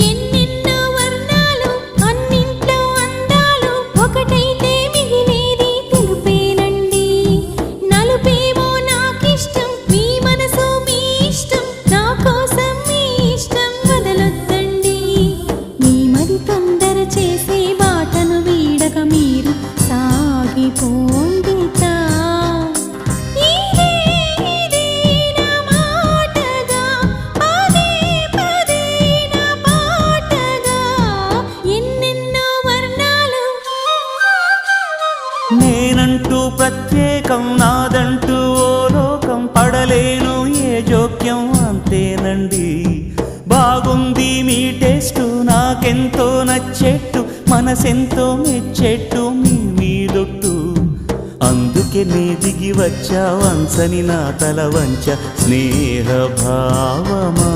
ఎన్నెన్నో వర్ణాలు అన్నింట్లో అందాలు ఒకటైతే మిగిలేది తెలుపేనండి. నలుపేమో నాకిష్టం, మీ మనసు మీ ఇష్టం, నా కోసం మీ ఇష్టం వదలొద్దండి. మీ మరి తొందర చేసే బాటను వీడక మీరు సాగిపోండితా. నేనంటూ ప్రత్యేకం, నాదంటూ ఓ లోకం, పడలేను ఏ జోక్యం అంతేనండి. బాగుంది మీ టేస్టు, నాకెంతో నచ్చేట్టు, మనసెంతో మెచ్చేట్టు మీ మీదొట్టు. అందుకే నే దిగి వచ్చా వంచని నా తల వంచ స్నేహ భావమా.